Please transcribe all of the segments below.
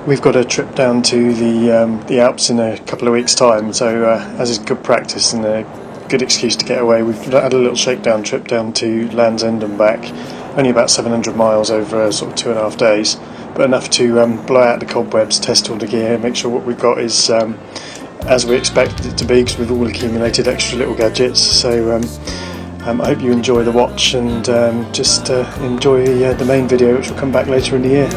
We've got a trip down to the Alps in a couple of weeks' time, so as is good practice and a good excuse to get away, we've had a little shakedown trip down to Land's End and back, only about 700 miles over sort of 2.5 days, but enough to blow out the cobwebs, test all the gear, make sure what we've got is as we expected it to be, because we've all accumulated extra little gadgets. So I hope you enjoy the watch and just enjoy the main video, which will come back later in the year.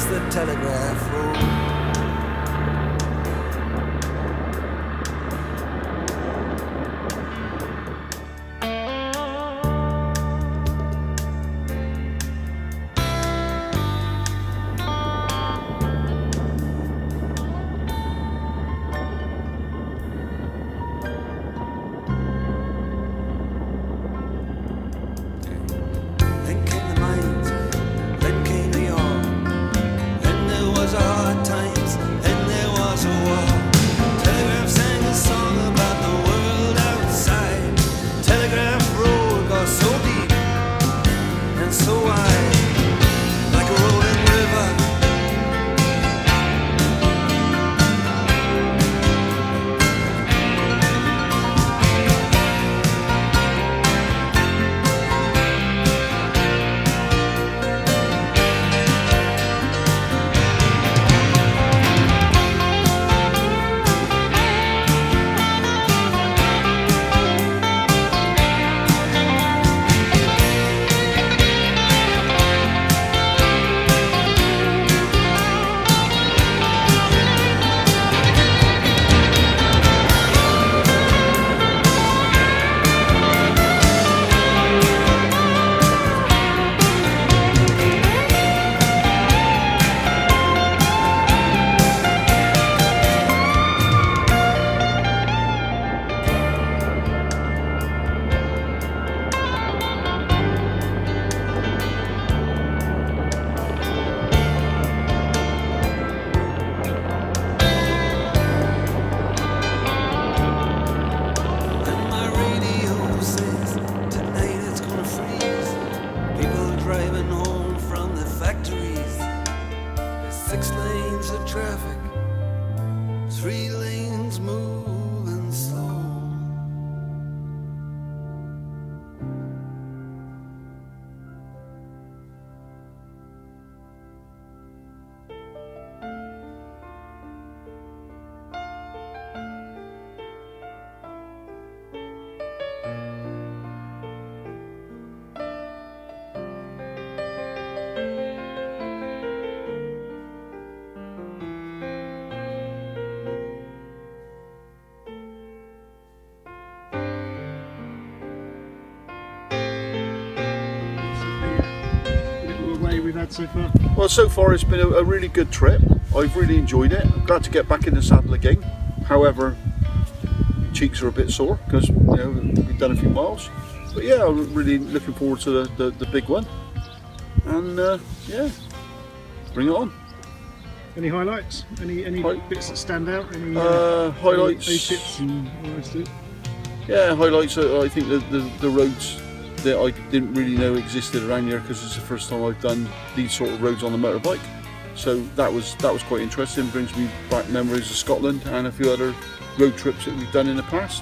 The telegraph road. Then came the mines, then came the yard. Hard times, and there was a war. Telegraph sang a song about the world outside. Telegraph road got so deep and so wide, like a rolling river. Driving home from the factories. 6 lanes of traffic, 3 lanes moving slow. We've had so far. Well, so far it's been a really good trip. I've really enjoyed it. I'm glad to get back in the saddle again. However, cheeks are a bit sore because we've done a few miles. But yeah, I'm really looking forward to the big one. And yeah, bring it on. Any highlights? Any bits that stand out? Any highlights? tips and all the rest of it? Yeah, highlights. I think the roads that I didn't really know existed around here, because it's the first time I've done these sort of roads on the motorbike. So that was quite interesting. Brings me back memories of Scotland and a few other road trips that we've done in the past.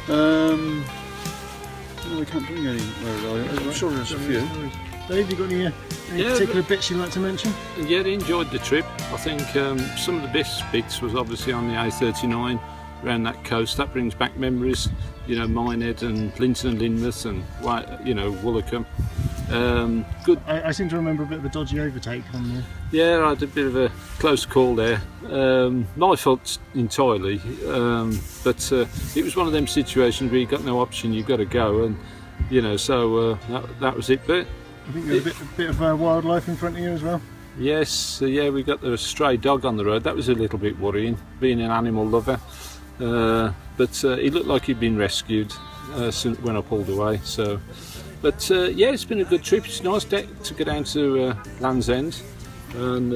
I can't bring any. I'm sure there's a few. Dave, you got any particular bits you'd like to mention? Yeah, I enjoyed the trip. I think some of the best bits was obviously on the A39 around that coast. That brings back memories, Minehead and Linton and Lynmouth and Woolacombe. Good. I seem to remember a bit of a dodgy overtake on there. Yeah, I had a bit of a close call there. My fault entirely, but it was one of them situations where you got no option, you've got to go, and so that was it. But I think there's a bit of wildlife in front of you as well. Yes, yeah, we got the stray dog on the road. That was a little bit worrying, being an animal lover. but he looked like he'd been rescued when I pulled away. So, but yeah, it's been a good trip. It's nice to get down to Land's End and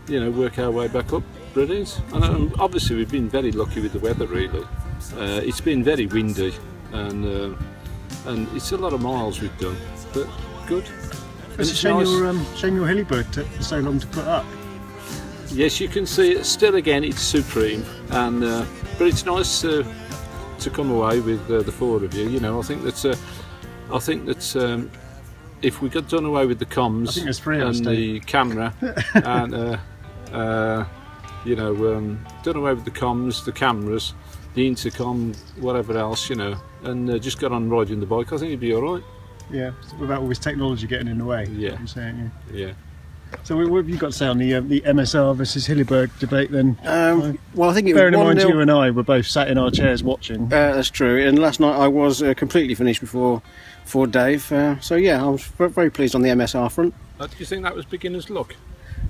you know, work our way back up. Brilliant. And obviously we've been very lucky with the weather. Really, it's been very windy and it's a lot of miles we've done, but good. It's a shame your Hillybird took so long to put up. Yes, you can see it still. Again, it's supreme, and but it's nice to come away with the four of you. You know, I think that if we got done away with the comms I think there's three of us, and the camera, and you know, done away with the comms, the cameras, the intercom, whatever else, you know, and just got on riding the bike, I think it'd be all right. Yeah, without all this technology getting in the way. Yeah. You're saying, yeah. Yeah. So what have you got to say on the MSR versus Hillybird debate then? Well, I think it was bearing in mind 1-0. you and I were both sat in our chairs watching. That's true. And last night I was completely finished before Dave. So yeah, I was very pleased on the MSR front. Do you think that was beginner's luck?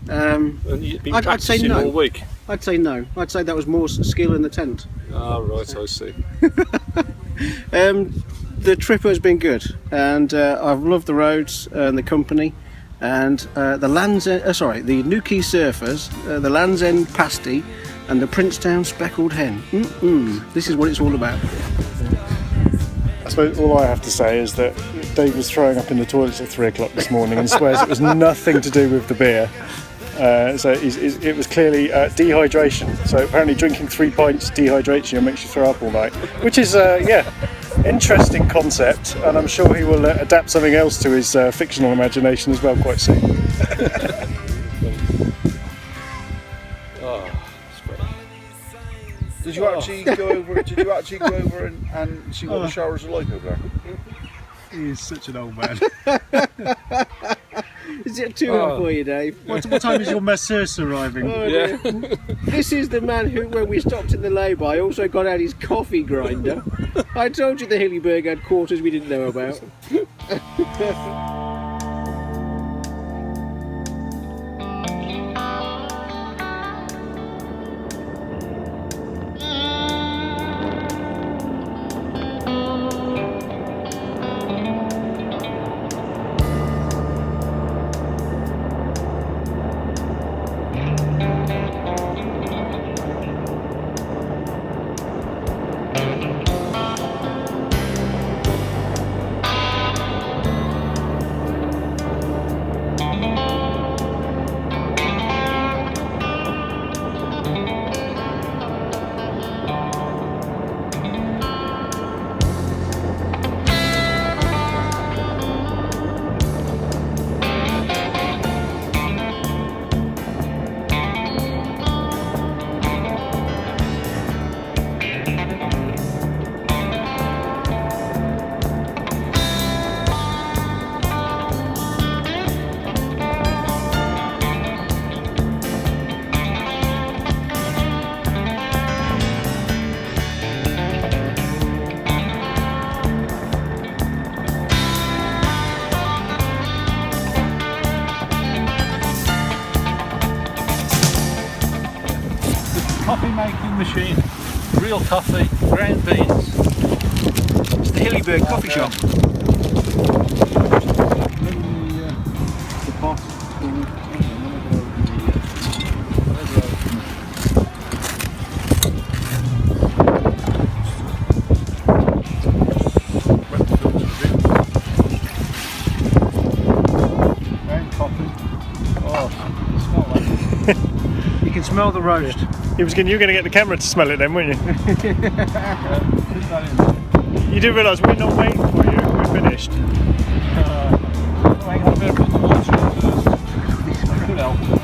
Um, And you've been I'd say practicing no. all week. I'd say no. I'd say that was more skill in the tent. Oh, right, I see. The trip has been good, and I've loved the roads and the company, and the the Newquay Surfers, the Land's End Pasty, and the Princetown Speckled Hen. This is what it's all about. I suppose all I have to say is that Dave was throwing up in the toilets at 3 o'clock this morning and swears it was nothing to do with the beer. So it was clearly dehydration. So apparently drinking 3 pints dehydrates you and makes you throw up all night, which is interesting concept, and I'm sure he will adapt something else to his fictional imagination as well quite soon. Did you actually go over? Did you actually go over and see what the showers are like over there? He is such an old man. Is it too hot for you, Dave? What time is your masseuse arriving? Oh, Yeah. dear. This is the man who, when we stopped in the lay-by, also got out his coffee grinder. I told you the Hillybird had quarters we didn't know about. Coffee making machine, real coffee, ground beans. It's the Hillybird coffee shop. The pot. Ground coffee. Oh, smell that. You can smell the roast. You were going to get the camera to smell it then, weren't you? Put that in. You do realise we're not waiting for you, we're finished. Hang on, I better put the water in first. Could help.